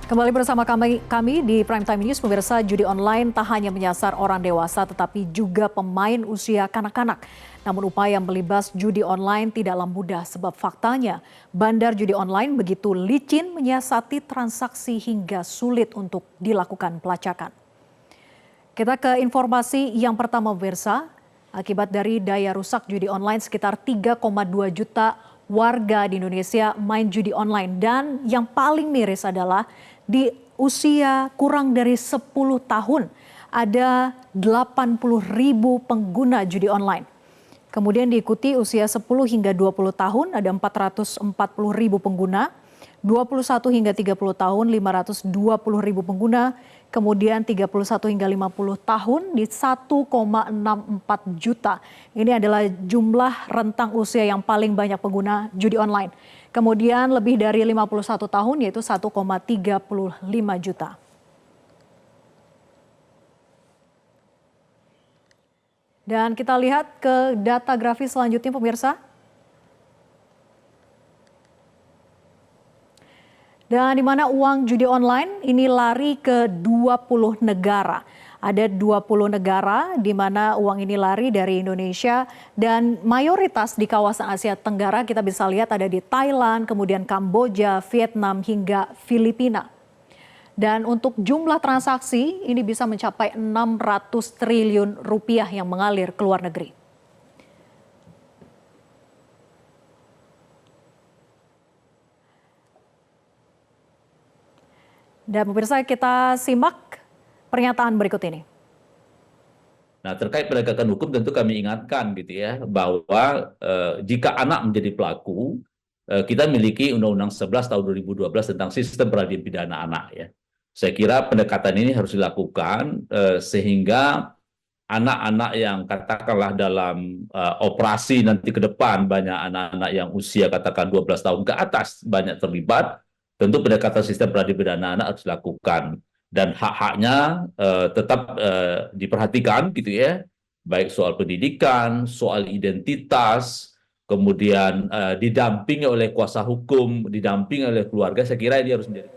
Kembali bersama kami di Prime Time News, pemirsa. Judi online tak hanya menyasar orang dewasa tetapi juga pemain usia kanak-kanak. Namun upaya melibas judi online tidaklah mudah sebab faktanya bandar judi online begitu licin menyiasati transaksi hingga sulit untuk dilakukan pelacakan. Kita ke informasi yang pertama, pemirsa. Akibat dari daya rusak judi online, sekitar 3,2 juta warga di Indonesia main judi online. Dan yang paling miris adalah di usia kurang dari 10 tahun ada 80.000 pengguna judi online. Kemudian diikuti usia 10 hingga 20 tahun ada 440.000 pengguna, 21 hingga 30 tahun 520.000 pengguna, kemudian 31 hingga 50 tahun di 1,64 juta. Ini adalah jumlah rentang usia yang paling banyak pengguna judi online. Kemudian lebih dari 51 tahun yaitu 1,35 juta. Dan kita lihat ke data grafis selanjutnya, pemirsa. Dan di mana uang judi online ini lari ke 20 negara. Ada 20 negara di mana uang ini lari dari Indonesia dan mayoritas di kawasan Asia Tenggara kita bisa lihat ada di Thailand, kemudian Kamboja, Vietnam hingga Filipina. Dan untuk jumlah transaksi ini bisa mencapai 600 triliun rupiah yang mengalir ke luar negeri. Dan pemirsa, kita simak pernyataan berikut ini. Nah, terkait penegakan hukum tentu kami ingatkan gitu ya bahwa jika anak menjadi pelaku, kita miliki Undang-Undang 11 tahun 2012 tentang sistem peradilan pidana anak ya. Saya kira pendekatan ini harus dilakukan sehingga anak-anak yang katakanlah dalam operasi nanti ke depan banyak anak-anak yang usia katakan 12 tahun ke atas banyak terlibat. Tentu pendekatan sistem peradilan pidana anak harus dilakukan dan hak-haknya tetap diperhatikan gitu ya, baik soal pendidikan, soal identitas, kemudian didampingi oleh kuasa hukum, didampingi oleh keluarga. Saya kira ini harus menjadi.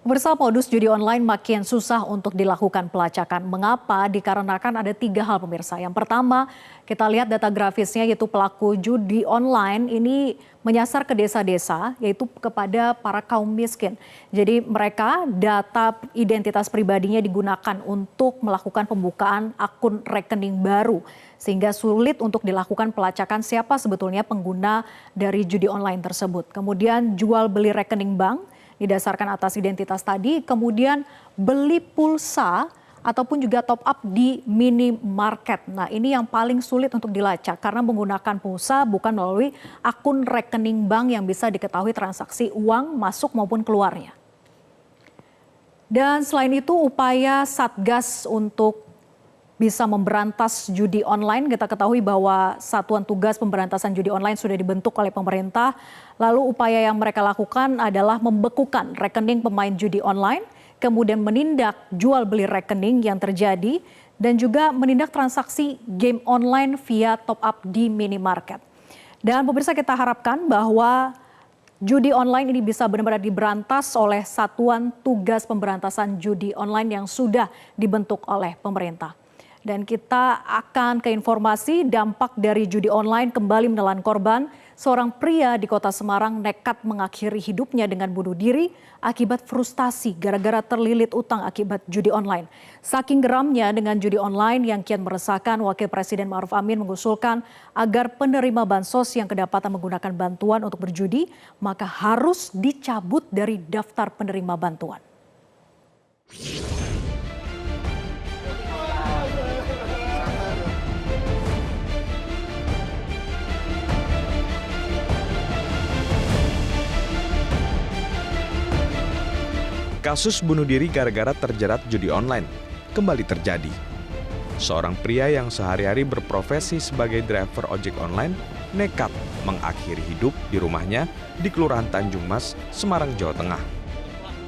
Pemirsa, modus judi online makin susah untuk dilakukan pelacakan. Mengapa? Dikarenakan ada 3 hal, pemirsa. Yang pertama, kita lihat data grafisnya yaitu pelaku judi online ini menyasar ke desa-desa yaitu kepada para kaum miskin. Jadi mereka data identitas pribadinya digunakan untuk melakukan pembukaan akun rekening baru. Sehingga sulit untuk dilakukan pelacakan siapa sebetulnya pengguna dari judi online tersebut. Kemudian jual beli rekening bank didasarkan atas identitas tadi, kemudian beli pulsa ataupun juga top up di minimarket. Nah, ini yang paling sulit untuk dilacak karena menggunakan pulsa bukan melalui akun rekening bank yang bisa diketahui transaksi uang masuk maupun keluarnya. Dan selain itu upaya Satgas untuk bisa memberantas judi online. Kita ketahui bahwa Satuan Tugas Pemberantasan Judi Online sudah dibentuk oleh pemerintah. Lalu upaya yang mereka lakukan adalah membekukan rekening pemain judi online, kemudian menindak jual beli rekening yang terjadi, dan juga menindak transaksi game online via top up di minimarket. Dan pemirsa, kita harapkan bahwa judi online ini bisa benar-benar diberantas oleh Satuan Tugas Pemberantasan Judi Online yang sudah dibentuk oleh pemerintah. Dan kita akan ke informasi dampak dari judi online kembali menelan korban. Seorang pria di Kota Semarang nekat mengakhiri hidupnya dengan bunuh diri akibat frustasi gara-gara terlilit utang akibat judi online. Saking geramnya dengan judi online yang kian meresahkan, Wakil Presiden Ma'ruf Amin mengusulkan agar penerima bansos yang kedapatan menggunakan bantuan untuk berjudi maka harus dicabut dari daftar penerima bantuan. Kasus bunuh diri gara-gara terjerat judi online kembali terjadi. Seorang pria yang sehari-hari berprofesi sebagai driver ojek online nekat mengakhiri hidup di rumahnya di Kelurahan Tanjung Mas, Semarang, Jawa Tengah.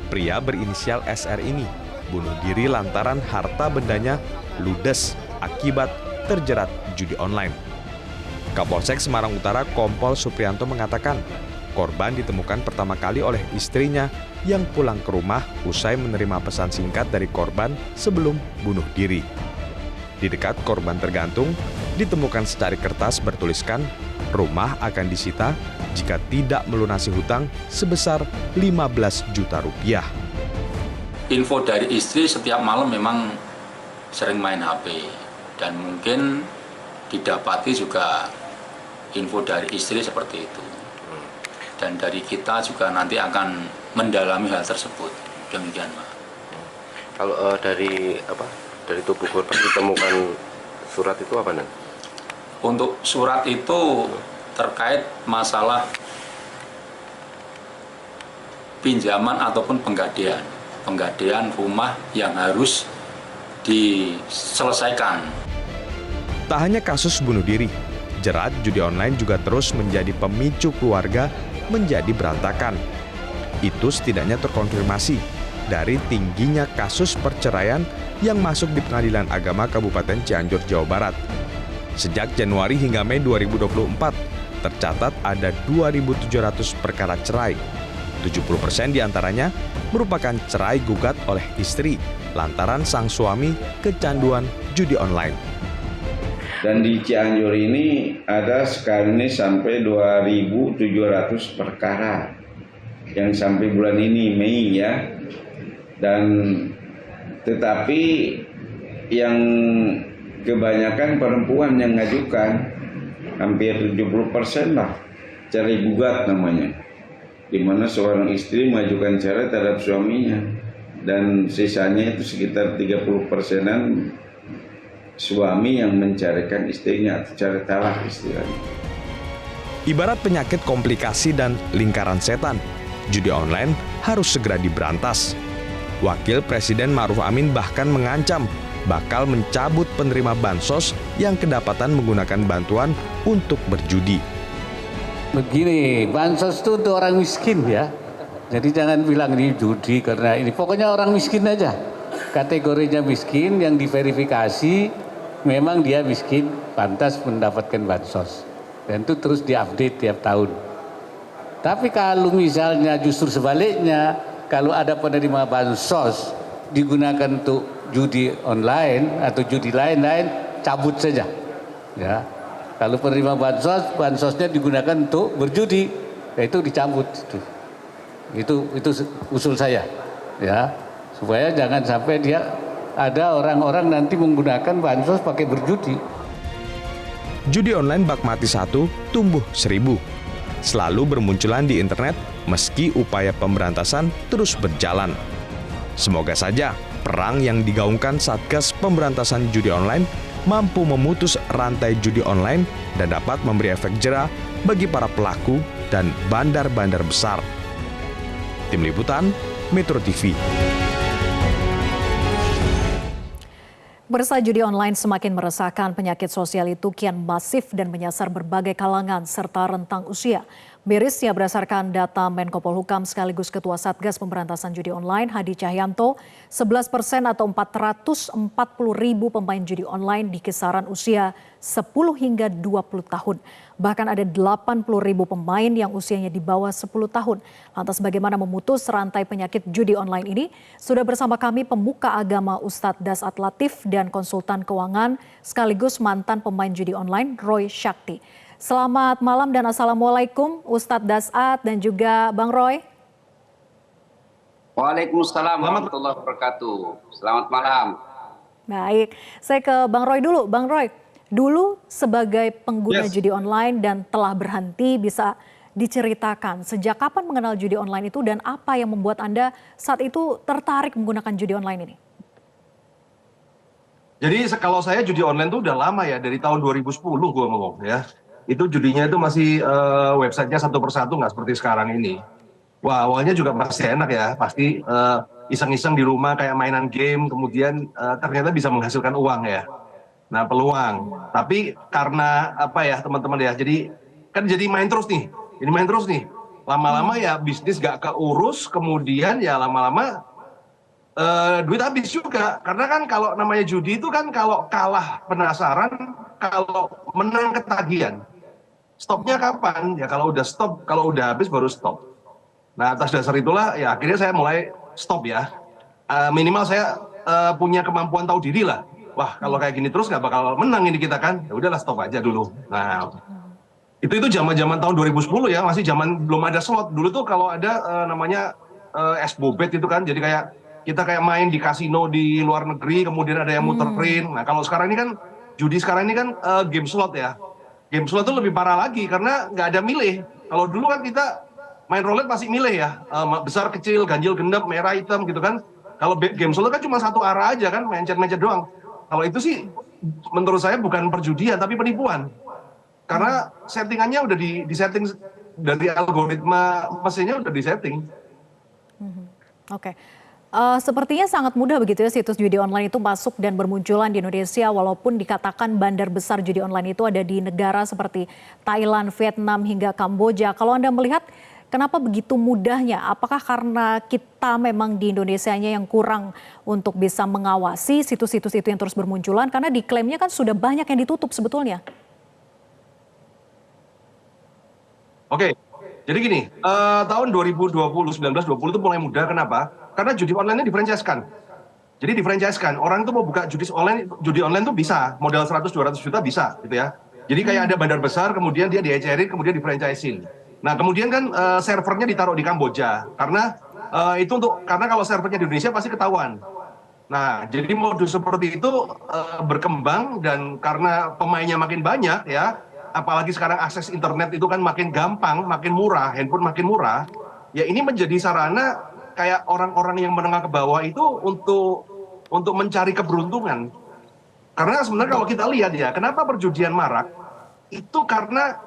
Pria berinisial SR ini bunuh diri lantaran harta bendanya ludes akibat terjerat judi online. Kapolsek Semarang Utara Kompol Suprianto mengatakan Korban ditemukan pertama kali oleh istrinya yang pulang ke rumah usai menerima pesan singkat dari korban sebelum bunuh diri. Di dekat korban tergantung, ditemukan secari kertas bertuliskan, rumah akan disita jika tidak melunasi hutang sebesar 15 juta rupiah. Info dari istri setiap malam memang sering main HP dan mungkin didapati juga info dari istri seperti itu. Dan dari kita juga nanti akan mendalami hal tersebut. Demikian, Pak. Kalau dari tubuh korban ditemukan surat itu apa, Nan? Untuk surat itu terkait masalah pinjaman ataupun penggadean rumah yang harus diselesaikan. Tak hanya kasus bunuh diri, jerat judi online juga terus menjadi pemicu keluarga menjadi berantakan. Itu setidaknya terkonfirmasi dari tingginya kasus perceraian yang masuk di Pengadilan Agama Kabupaten Cianjur, Jawa Barat. Sejak Januari hingga Mei 2024, tercatat ada 2.700 perkara cerai. 70% diantaranya merupakan cerai gugat oleh istri lantaran sang suami kecanduan judi online. Dan di Cianjur ini ada sekarang ini sampai 2.700 perkara yang sampai bulan ini Mei ya. Dan tetapi yang kebanyakan perempuan yang ngajukan, hampir 70% lah cerai gugat namanya, di mana seorang istri mengajukan cerai terhadap suaminya dan sisanya itu sekitar 30%-an suami yang mencarikan istrinya atau cari talak istilahnya. Ibarat penyakit komplikasi dan lingkaran setan, judi online harus segera diberantas. Wakil Presiden Ma'ruf Amin bahkan mengancam bakal mencabut penerima bansos yang kedapatan menggunakan bantuan untuk berjudi. Begini, bansos itu untuk orang miskin ya. Jadi jangan bilang ini judi karena ini. Pokoknya orang miskin aja. Kategorinya miskin yang diverifikasi memang dia miskin, pantas mendapatkan bansos. Dan itu terus diupdate tiap tahun. Tapi kalau misalnya justru sebaliknya, kalau ada penerima bansos digunakan untuk judi online atau judi lain-lain, cabut saja. Ya. Kalau penerima bansos, bansosnya digunakan untuk berjudi, ya itu dicabut. Itu usul saya. Ya. Supaya jangan sampai dia ada orang-orang nanti menggunakan bansos pakai berjudi. Judi online bak mati 1 tumbuh 1000. Selalu bermunculan di internet meski upaya pemberantasan terus berjalan. Semoga saja perang yang digaungkan Satgas Pemberantasan Judi Online mampu memutus rantai judi online dan dapat memberi efek jera bagi para pelaku dan bandar-bandar besar. Tim Liputan, Metro TV. Pemirsa, judi online semakin meresahkan. Penyakit sosial itu kian masif dan menyasar berbagai kalangan serta rentang usia. Mirisnya berdasarkan data Menko Polhukam sekaligus Ketua Satgas Pemberantasan Judi Online Hadi Cahyanto, 11% atau 440.000 pemain judi online di kisaran usia 10 hingga 20 tahun. Bahkan ada 80.000 pemain yang usianya di bawah 10 tahun. Lantas bagaimana memutus rantai penyakit judi online ini? Sudah bersama kami pemuka agama Ustadz Dasat Latif dan konsultan keuangan sekaligus mantan pemain judi online Roy Shakti. Selamat malam dan Assalamualaikum Ustadz Dasat dan juga Bang Roy. Waalaikumsalam warahmatullahi wabarakatuh. Selamat malam. Baik, saya ke Bang Roy dulu. Bang Roy, dulu sebagai pengguna judi online dan telah berhenti, bisa diceritakan sejak kapan mengenal judi online itu dan apa yang membuat Anda saat itu tertarik menggunakan judi online ini? Jadi kalau saya judi online tuh udah lama ya, dari tahun 2010 gue ngomong ya. Itu judinya itu masih websitenya satu persatu, nggak seperti sekarang ini. Wah, awalnya juga masih enak ya, pasti iseng-iseng di rumah kayak mainan game, kemudian ternyata bisa menghasilkan uang ya. Nah, peluang. Tapi karena apa ya teman-teman ya, jadi main terus nih, lama-lama ya bisnis gak keurus, kemudian ya lama-lama duit habis juga. Karena kan kalau namanya judi itu kan kalau kalah penasaran, kalau menang ketagihan. Stopnya kapan? Ya kalau udah stop, kalau udah habis baru stop. Nah, atas dasar itulah ya akhirnya saya mulai stop ya. Minimal saya punya kemampuan tahu diri lah. Wah, kalau kayak gini terus nggak bakal menang ini kita kan. Ya udahlah stop aja dulu. Nah, itu zaman-zaman tahun 2010 ya, masih zaman belum ada slot. Dulu tuh kalau ada namanya S-Bobet itu kan, jadi kayak kita kayak main di kasino di luar negeri, kemudian ada yang muterin. Nah, kalau sekarang ini kan judi sekarang ini kan game slot ya. Game slot itu lebih parah lagi karena nggak ada milih. Kalau dulu kan kita main roulette pasti milih ya, besar kecil, ganjil genap, merah hitam gitu kan. Kalau game slot kan cuma satu arah aja kan, mencet-mencet doang. Kalau itu sih menurut saya bukan perjudian tapi penipuan. Karena settingannya udah di setting dari algoritma mesinnya udah di setting. Oke. Sepertinya sangat mudah begitu ya situs judi online itu masuk dan bermunculan di Indonesia walaupun dikatakan bandar besar judi online itu ada di negara seperti Thailand, Vietnam hingga Kamboja. Kalau Anda melihat kenapa begitu mudahnya? Apakah karena kita memang di Indonesianya yang kurang untuk bisa mengawasi situs-situs itu yang terus bermunculan? Karena diklaimnya kan sudah banyak yang ditutup sebetulnya. Oke, jadi gini, tahun 2020, 19, 20 itu mulai mudah. Kenapa? Karena judi online-nya di-franchise-kan. Jadi di-franchise-kan, orang tuh mau buka judi online tuh bisa, modal 100-200 juta bisa gitu ya. Jadi kayak ada bandar besar, kemudian dia di-ecerin, kemudian di-franchise-in. Nah kemudian kan servernya ditaruh di Kamboja, karena karena kalau servernya di Indonesia pasti ketahuan. Nah jadi modus seperti itu berkembang dan karena pemainnya makin banyak ya, apalagi sekarang akses internet itu kan makin gampang, makin murah, handphone makin murah, ya ini menjadi sarana kayak orang-orang yang menengah ke bawah itu untuk mencari keberuntungan. Karena sebenarnya kalau kita lihat ya, kenapa perjudian marak? Itu karena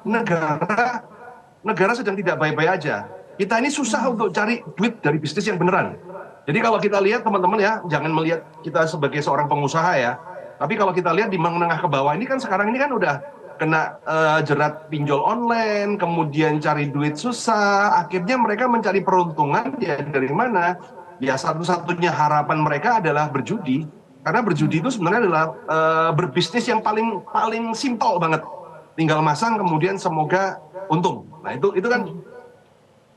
negara sedang tidak baik-baik aja. Kita ini susah untuk cari duit dari bisnis yang beneran. Jadi kalau kita lihat teman-teman ya, jangan melihat kita sebagai seorang pengusaha ya. Tapi kalau kita lihat di menengah ke bawah ini kan sekarang ini kan udah kena jerat pinjol online, kemudian cari duit susah, akhirnya mereka mencari peruntungan ya dari mana? Ya satu-satunya harapan mereka adalah berjudi, karena berjudi itu sebenarnya adalah berbisnis yang paling simpel banget, tinggal masang kemudian semoga untung. Nah itu kan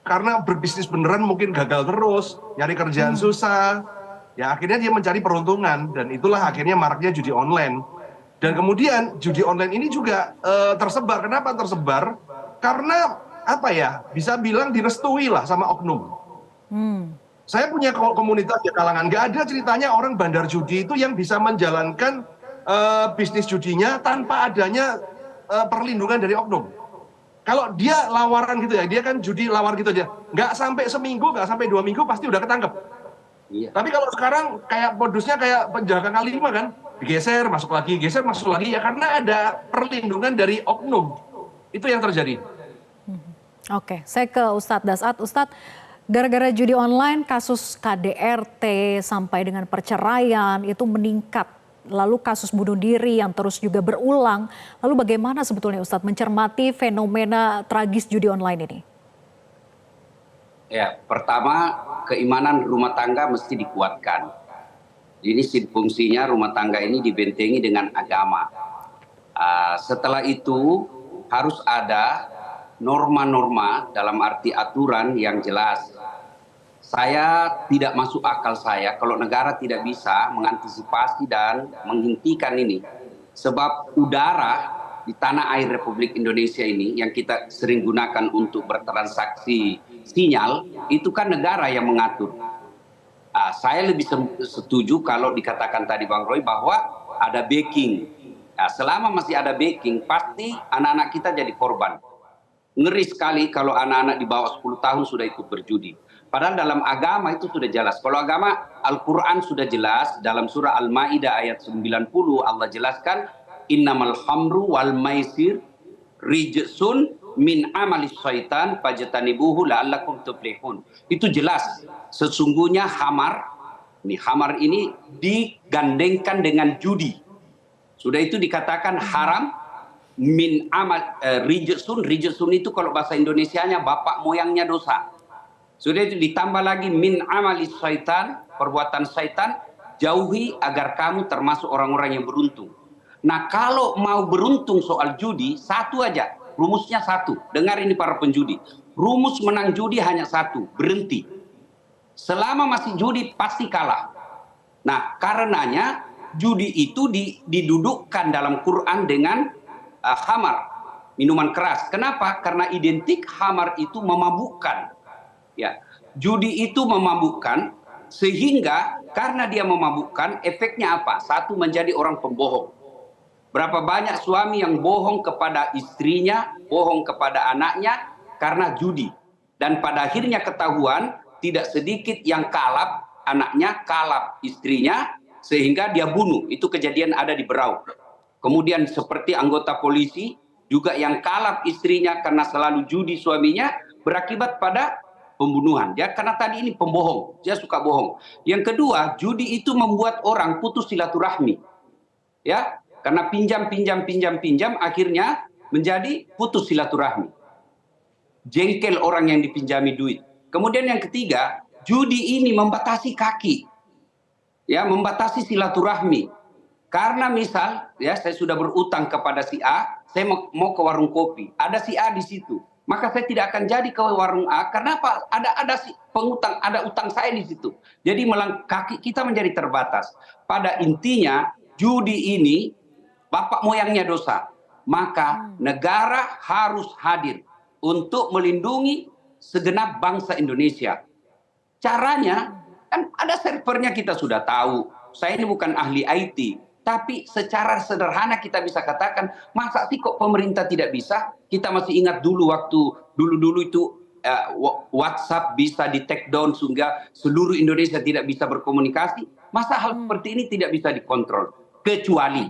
karena berbisnis beneran mungkin gagal terus, nyari kerjaan susah, ya akhirnya dia mencari peruntungan dan itulah akhirnya maraknya judi online. Dan kemudian judi online ini juga tersebar. Kenapa tersebar? Karena apa ya? Bisa bilang direstui lah sama oknum. Saya punya komunitas di kalangan. Gak ada ceritanya orang bandar judi itu yang bisa menjalankan bisnis judinya tanpa adanya perlindungan dari oknum. Kalau dia lawaran gitu ya, dia kan judi lawar gitu aja. Nggak sampai seminggu, nggak sampai 2 minggu pasti udah ketangkep. Iya. Tapi kalau sekarang kayak modusnya kayak penjaga kali 5 kan, geser masuk lagi ya karena ada perlindungan dari oknum. Itu yang terjadi. Oke, saya ke Ustadz Dasat. Ustadz, gara-gara judi online kasus KDRT sampai dengan perceraian itu meningkat. Lalu kasus bunuh diri yang terus juga berulang. Lalu bagaimana sebetulnya Ustadz mencermati fenomena tragis judi online ini? Ya, pertama keimanan rumah tangga mesti dikuatkan. Ini fungsinya rumah tangga ini dibentengi dengan agama. Setelah itu harus ada norma-norma dalam arti aturan yang jelas. Saya tidak masuk akal saya kalau negara tidak bisa mengantisipasi dan menghentikan ini. Sebab udara di tanah air Republik Indonesia ini yang kita sering gunakan untuk bertransaksi sinyal, itu kan negara yang mengatur. Saya lebih setuju kalau dikatakan tadi Bang Roy bahwa ada backing. Selama masih ada backing, pasti anak-anak kita jadi korban. Ngeri sekali kalau anak-anak di bawah 10 tahun sudah ikut berjudi. Padahal dalam agama itu sudah jelas. Kalau agama Al-Quran sudah jelas, dalam surah Al-Ma'idah ayat 90 Allah jelaskan, innamal khamru wal maisir rijsun min amalis syaitan fajtanibuhu la'allakum tuflihun. Itu jelas. Sesungguhnya hamar ini digandengkan dengan judi. Sudah itu dikatakan haram min amal rijsun itu kalau bahasa Indonesianya bapak moyangnya dosa. Sudah itu ditambah lagi min amalis syaitan, perbuatan syaitan, jauhi agar kamu termasuk orang-orang yang beruntung. Nah kalau mau beruntung soal judi, satu aja, Rumusnya satu. Dengar ini para penjudi. Rumus menang judi hanya satu, berhenti. Selama masih judi pasti kalah. Nah, karenanya judi itu didudukkan dalam Quran dengan khamar, minuman keras. Kenapa? Karena identik khamar itu memabukkan. Ya, judi itu memabukkan, sehingga karena dia memabukkan, efeknya apa? Satu, menjadi orang pembohong. Berapa banyak suami yang bohong kepada istrinya, bohong kepada anaknya karena judi. Dan pada akhirnya ketahuan, tidak sedikit yang kalap anaknya, kalap istrinya, sehingga dia bunuh. Itu kejadian ada di Berau. Kemudian seperti anggota polisi, juga yang kalap istrinya karena selalu judi suaminya, berakibat pada pembunuhan. Dia karena tadi ini pembohong, dia suka bohong. Yang kedua, judi itu membuat orang putus silaturahmi. Ya, karena pinjam, akhirnya menjadi putus silaturahmi. Jengkel orang yang dipinjami duit. Kemudian yang ketiga, judi ini membatasi kaki. Ya, membatasi silaturahmi. Karena misal, ya, saya sudah berutang kepada si A, saya mau ke warung kopi, ada si A di situ. Maka saya tidak akan jadi ke warung A, karena apa? Ada si pengutang, ada utang saya di situ. Jadi kaki kita menjadi terbatas. Pada intinya, judi ini bapak moyangnya dosa. Maka negara harus hadir untuk melindungi segenap bangsa Indonesia. Caranya, kan ada servernya kita sudah tahu. Saya ini bukan ahli IT. Tapi secara sederhana kita bisa katakan, masa sih kok pemerintah tidak bisa? Kita masih ingat dulu waktu dulu itu WhatsApp bisa di take down sehingga seluruh Indonesia tidak bisa berkomunikasi. Masa hal seperti ini tidak bisa dikontrol? Kecuali,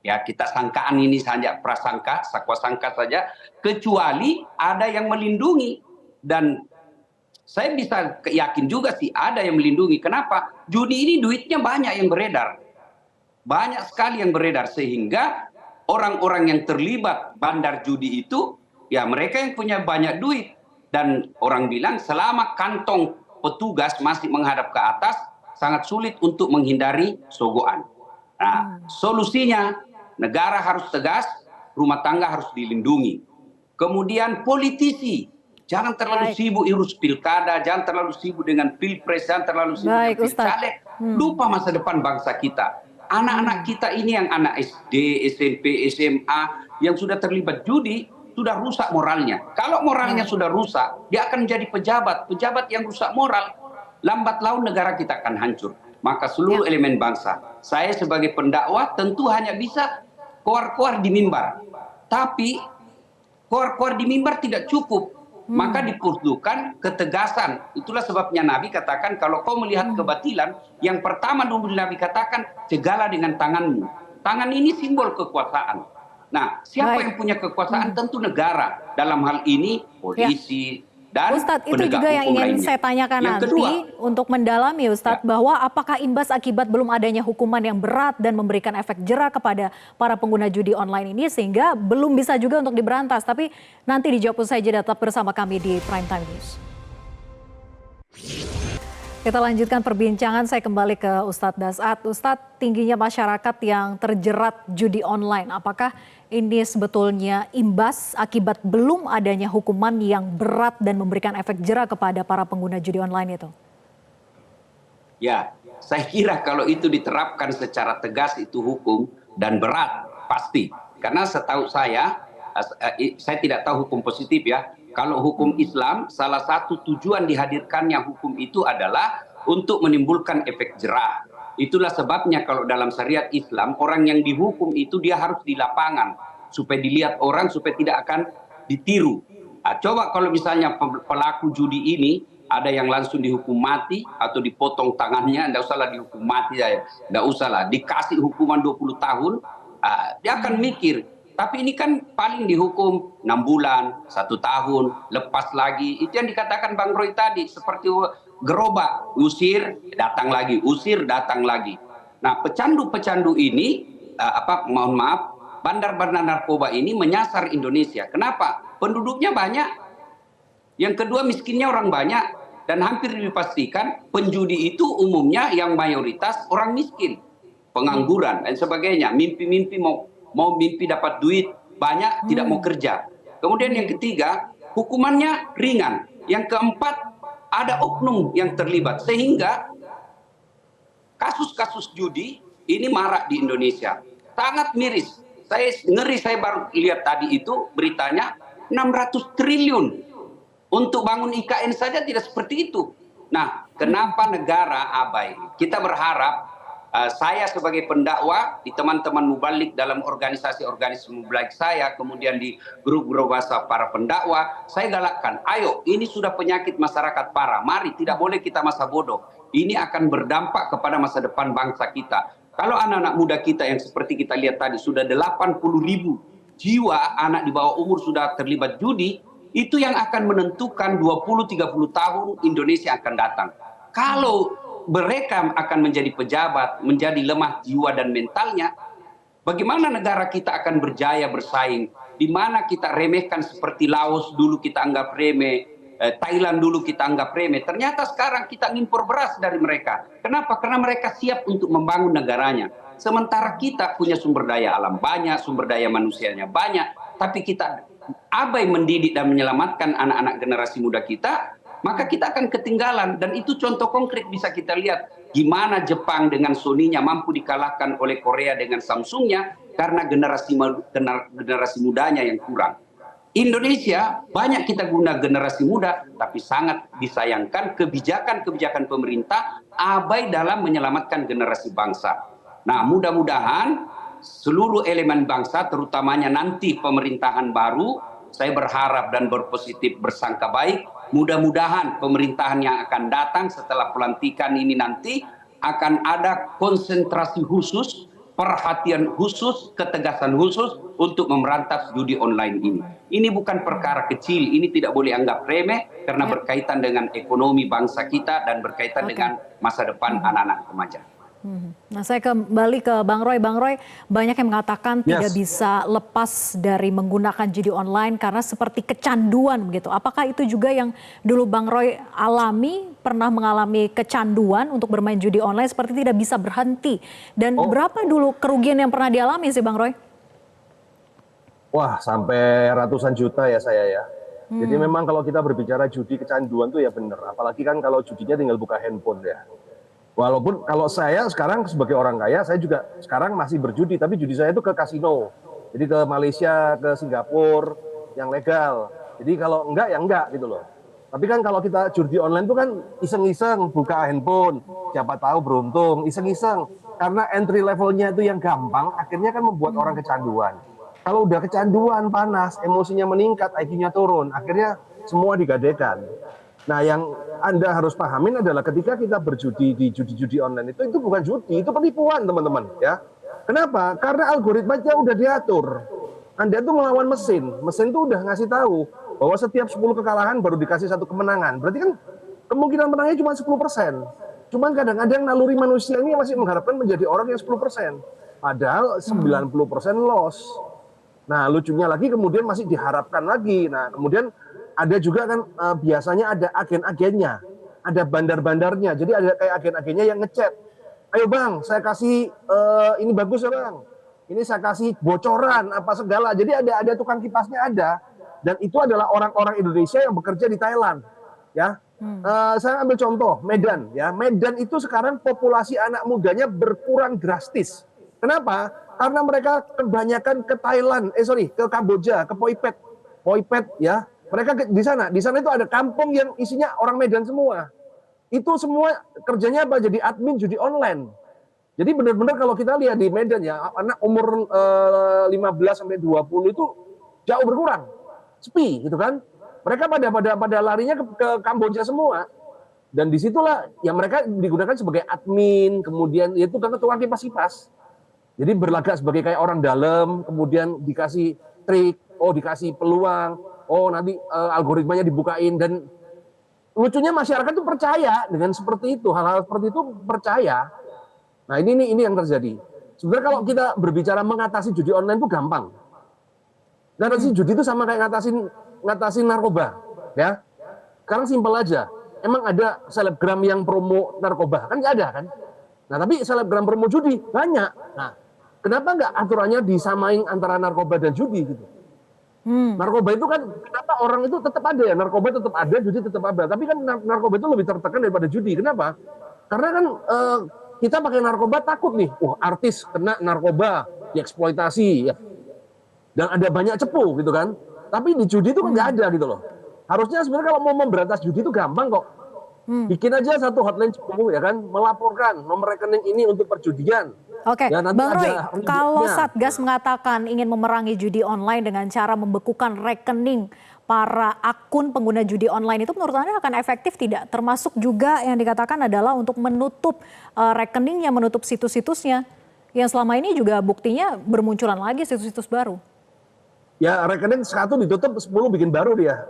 ya kita sangkaan ini saja, prasangka, sakwasangka saja, kecuali ada yang melindungi. Dan saya bisa yakin juga sih ada yang melindungi. Kenapa? Judi ini duitnya banyak yang beredar. Banyak sekali yang beredar, sehingga orang-orang yang terlibat bandar judi itu, ya mereka yang punya banyak duit. Dan orang bilang selama kantong petugas masih menghadap ke atas, sangat sulit untuk menghindari sogokan. Nah, solusinya negara harus tegas, rumah tangga harus dilindungi. Kemudian politisi, jangan terlalu sibuk urus pilkada, jangan terlalu sibuk dengan pilpres, jangan terlalu sibuk dengan pilcaleg. Lupa masa depan bangsa kita. Anak-anak kita ini yang anak SD, SMP, SMA yang sudah terlibat judi, sudah rusak moralnya. Kalau moralnya sudah rusak, dia akan menjadi pejabat. Pejabat yang rusak moral, lambat laun negara kita akan hancur. Maka seluruh elemen bangsa, saya sebagai pendakwah tentu hanya bisa koar-koar di mimbar. Tapi koar-koar di mimbar tidak cukup. Maka diperlukan ketegasan. Itulah sebabnya Nabi katakan, kalau kau melihat kebatilan, yang pertama dulu Nabi katakan, cegahlah dengan tanganmu. Tangan ini simbol kekuasaan. Nah, siapa yang punya kekuasaan? Tentu negara. Dalam hal ini polisi dan Ustadz, itu penegak juga yang hukum ingin lainnya. saya tanyakan Yang nanti kedua, untuk mendalami Ustadz, bahwa apakah imbas akibat belum adanya hukuman yang berat dan memberikan efek jera kepada para pengguna judi online ini sehingga belum bisa juga untuk diberantas. Tapi nanti dijawab usai jeda, tetap bersama kami di Prime Time News. Kita lanjutkan perbincangan, saya kembali ke Ustadz Dasat. Ustadz, tingginya masyarakat yang terjerat judi online, apakah ini sebetulnya imbas akibat belum adanya hukuman yang berat dan memberikan efek jera kepada para pengguna judi online itu? Ya, saya kira kalau itu diterapkan secara tegas itu hukum dan berat, pasti. Karena setahu saya tidak tahu hukum positif ya. Kalau hukum Islam, salah satu tujuan dihadirkannya hukum itu adalah untuk menimbulkan efek jera. Itulah sebabnya kalau dalam syariat Islam, orang yang dihukum itu dia harus di lapangan. Supaya dilihat orang, supaya tidak akan ditiru. Nah, coba kalau misalnya pelaku judi ini, ada yang langsung dihukum mati atau dipotong tangannya, tidak usahlah dihukum mati, tidak usahlah. Dikasih hukuman 20 tahun, dia akan mikir. Tapi ini kan paling dihukum 6 bulan, 1 tahun, lepas lagi. Itu yang dikatakan Bang Roy tadi, seperti gerobak, usir, datang lagi, usir, datang lagi. Nah, pecandu-pecandu ini, mohon maaf, bandar-bandar narkoba ini menyasar Indonesia. Kenapa? Penduduknya banyak. Yang kedua, miskinnya orang banyak. Dan hampir dipastikan penjudi itu umumnya yang mayoritas orang miskin. Pengangguran dan sebagainya. Mimpi-mimpi mau mimpi dapat duit banyak, tidak mau kerja. Kemudian yang ketiga, hukumannya ringan. Yang keempat, ada oknum yang terlibat. Sehingga kasus-kasus judi ini marak di Indonesia. Sangat miris. Saya ngeri, saya baru lihat tadi itu beritanya 600 triliun. Untuk bangun IKN saja tidak seperti itu. Nah, kenapa negara abai? Kita berharap, saya sebagai pendakwa, di teman-teman mubalik dalam organisasi-organisasi mubalik saya, kemudian di grup-grup bahasa para pendakwa, saya galakkan, ayo, ini sudah penyakit masyarakat parah. Mari, tidak boleh kita masa bodoh. Ini akan berdampak kepada masa depan bangsa kita. Kalau anak-anak muda kita yang seperti kita lihat tadi, sudah 80.000 jiwa anak di bawah umur sudah terlibat judi, itu yang akan menentukan 20-30 tahun Indonesia akan datang. Kalau mereka akan menjadi pejabat, menjadi lemah jiwa dan mentalnya, bagaimana negara kita akan berjaya bersaing? Di mana kita remehkan seperti Laos dulu kita anggap remeh, Thailand dulu kita anggap remeh. Ternyata sekarang kita ngimpor beras dari mereka. Kenapa? Karena mereka siap untuk membangun negaranya. Sementara kita punya sumber daya alam banyak, sumber daya manusianya banyak, tapi kita abai mendidik dan menyelamatkan anak-anak generasi muda kita, maka kita akan ketinggalan. Dan itu contoh konkret bisa kita lihat gimana Jepang dengan Sony-nya mampu dikalahkan oleh Korea dengan Samsung-nya karena generasi mudanya yang kurang. Indonesia banyak kita guna generasi muda, tapi sangat disayangkan kebijakan-kebijakan pemerintah abai dalam menyelamatkan generasi bangsa. Nah, mudah-mudahan seluruh elemen bangsa, terutamanya nanti pemerintahan baru, saya berharap dan berpositif bersangka baik, mudah-mudahan pemerintahan yang akan datang setelah pelantikan ini nanti akan ada konsentrasi khusus, perhatian khusus, ketegasan khusus untuk memberantas judi online ini. Ini bukan perkara kecil, ini tidak boleh anggap remeh karena berkaitan dengan ekonomi bangsa kita dan berkaitan dengan masa depan anak-anak remaja. Nah, saya kembali ke Bang Roy. Bang Roy, banyak yang mengatakan tidak bisa lepas dari menggunakan judi online karena seperti kecanduan begitu. Apakah itu juga yang dulu Bang Roy alami, pernah mengalami kecanduan untuk bermain judi online seperti tidak bisa berhenti? Dan berapa dulu kerugian yang pernah dialami sih Bang Roy? Wah, sampai ratusan juta ya saya ya. Jadi memang kalau kita berbicara judi kecanduan tuh ya benar. Apalagi kan kalau judinya tinggal buka handphone ya. Walaupun kalau saya sekarang sebagai orang kaya, saya juga sekarang masih berjudi, tapi judi saya itu ke kasino. Jadi ke Malaysia, ke Singapura, yang legal. Jadi kalau enggak, ya enggak gitu loh. Tapi kan kalau kita judi online itu kan iseng-iseng buka handphone, siapa tahu beruntung, iseng-iseng. Karena entry levelnya itu yang gampang, akhirnya kan membuat orang kecanduan. Kalau udah kecanduan, panas, emosinya meningkat, IQ-nya turun, akhirnya semua digadekan. Nah, yang Anda harus pahamin adalah ketika kita berjudi di judi-judi online itu bukan judi, itu penipuan teman-teman ya. Kenapa? Karena algoritmanya udah diatur. Anda tuh melawan mesin tuh udah ngasih tahu bahwa setiap 10 kekalahan baru dikasih 1 kemenangan. Berarti kan kemungkinan menangnya cuma 10%. Cuman kadang-kadang naluri manusia ini masih mengharapkan menjadi orang yang 10%. Padahal 90% loss. Nah, lucunya lagi kemudian masih diharapkan lagi. Nah, kemudian ada juga kan biasanya ada agen-agennya, ada bandar-bandarnya. Jadi ada kayak agen-agennya yang ngechat. Ayo bang, saya kasih ini bagus ya bang. Ini saya kasih bocoran apa segala. Jadi ada tukang kipasnya ada. Dan itu adalah orang-orang Indonesia yang bekerja di Thailand. Ya, saya ambil contoh Medan. Ya, Medan itu sekarang populasi anak mudanya berkurang drastis. Kenapa? Karena mereka kebanyakan ke Thailand, ke Kamboja, ke Poi Pet ya. Mereka di sana itu ada kampung yang isinya orang Medan semua. Itu semua kerjanya apa? Jadi admin judi online. Jadi benar-benar kalau kita lihat di Medan ya, anak umur 15 sampai 20 itu jauh berkurang. Sepi gitu kan. Mereka pada larinya ke Kamboja semua. Dan disitulah ya mereka digunakan sebagai admin, kemudian itu kan tukang kipas-kipas. Jadi berlagak sebagai kayak orang dalam, kemudian dikasih trik, dikasih peluang, nanti algoritmanya dibukain, dan lucunya masyarakat itu percaya dengan seperti itu, hal-hal seperti itu percaya. Nah ini yang terjadi. Sebenarnya kalau kita berbicara mengatasi judi online itu gampang. Ngatasi judi itu sama kayak ngatasin narkoba, ya. Sekarang simpel aja. Emang ada selebgram yang promo narkoba? Kan nggak ada kan? Nah tapi selebgram promo judi banyak. Nah kenapa nggak aturannya disamain antara narkoba dan judi gitu? Narkoba itu kan kenapa orang itu tetap ada ya, narkoba tetap ada, judi tetap ada. Tapi kan narkoba itu lebih tertekan daripada judi. Kenapa? Karena kan kita pakai narkoba takut nih, artis kena narkoba, dieksploitasi, ya. Dan ada banyak cepu gitu kan. Tapi di judi itu kan nggak ada gitu loh. Harusnya sebenarnya kalau mau memberantas judi itu gampang kok. Bikin aja satu hotline cepu ya kan, melaporkan nomor rekening ini untuk perjudian. Oke, Ya, nanti Bang Roy, ada kalau ributnya. Satgas mengatakan ingin memerangi judi online dengan cara membekukan rekening para akun pengguna judi online, itu menurut Anda akan efektif tidak? Termasuk juga yang dikatakan adalah untuk menutup rekeningnya, menutup situs-situsnya, yang selama ini juga buktinya bermunculan lagi situs-situs baru. Ya rekening satu ditutup, 10 bikin baru dia.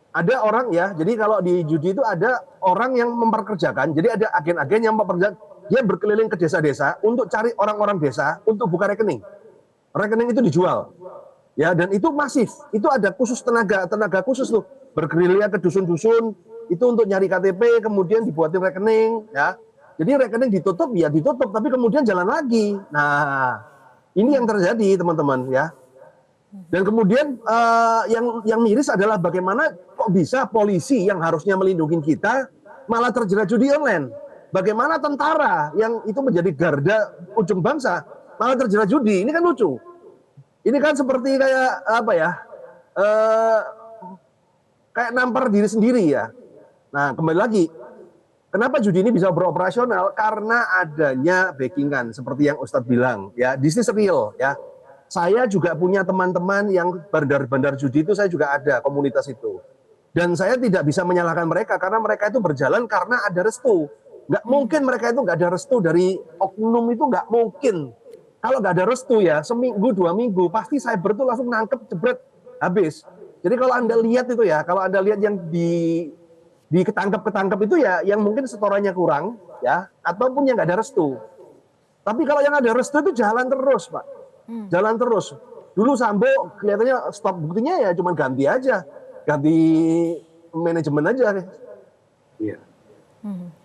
Ada orang ya, jadi kalau di judi itu ada orang yang memperkerjakan, jadi ada agen-agen yang memperkerjakan, dia berkeliling ke desa-desa untuk cari orang-orang desa untuk buka rekening. Rekening itu dijual. Ya, dan itu masif. Itu ada khusus tenaga khusus tuh, bergerilya ke dusun-dusun itu untuk nyari KTP, kemudian dibuatin rekening, ya. Jadi rekening ditutup ya ditutup, tapi kemudian jalan lagi. Nah, ini yang terjadi teman-teman ya. Dan kemudian yang miris adalah bagaimana kok bisa polisi yang harusnya melindungi kita malah terjerat judi online. Bagaimana tentara yang itu menjadi garda ujung bangsa malah terjerat judi. Ini kan lucu. Ini kan seperti kayak apa ya? Kayak nampar diri sendiri ya. Nah, kembali lagi. Kenapa judi ini bisa beroperasional? Karena adanya backingan seperti yang Ustadz bilang ya. This is real ya. Saya juga punya teman-teman yang bandar-bandar judi itu, saya juga ada komunitas itu. Dan saya tidak bisa menyalahkan mereka karena mereka itu berjalan karena ada restu. Nggak mungkin mereka itu nggak ada restu dari oknum, itu nggak mungkin. Kalau nggak ada restu ya, seminggu, 2 minggu, pasti cyber itu langsung nangkep, jebret, habis. Jadi kalau Anda lihat itu ya, kalau Anda lihat yang di ketangkep itu ya, yang mungkin setorannya kurang, ya, ataupun yang nggak ada restu. Tapi kalau yang ada restu itu jalan terus, Pak. Jalan terus. Dulu Sambo kelihatannya stop, buktinya ya cuma ganti aja. Ganti manajemen aja. Iya.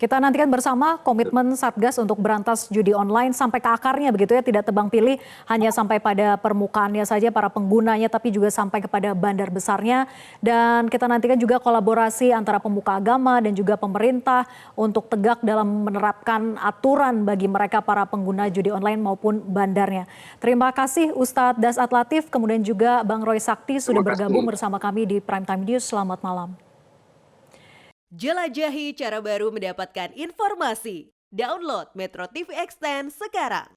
Kita nantikan bersama komitmen Satgas untuk berantas judi online sampai ke akarnya begitu ya, tidak tebang pilih hanya sampai pada permukaannya saja para penggunanya, tapi juga sampai kepada bandar besarnya. Dan kita nantikan juga kolaborasi antara pemuka agama dan juga pemerintah untuk tegak dalam menerapkan aturan bagi mereka para pengguna judi online maupun bandarnya. Terima kasih Ustadz Dasat Latif, kemudian juga Bang Roy Sakti sudah bergabung bersama kami di Primetime News. Selamat malam. Jelajahi cara baru mendapatkan informasi. Download Metro TV Extend sekarang.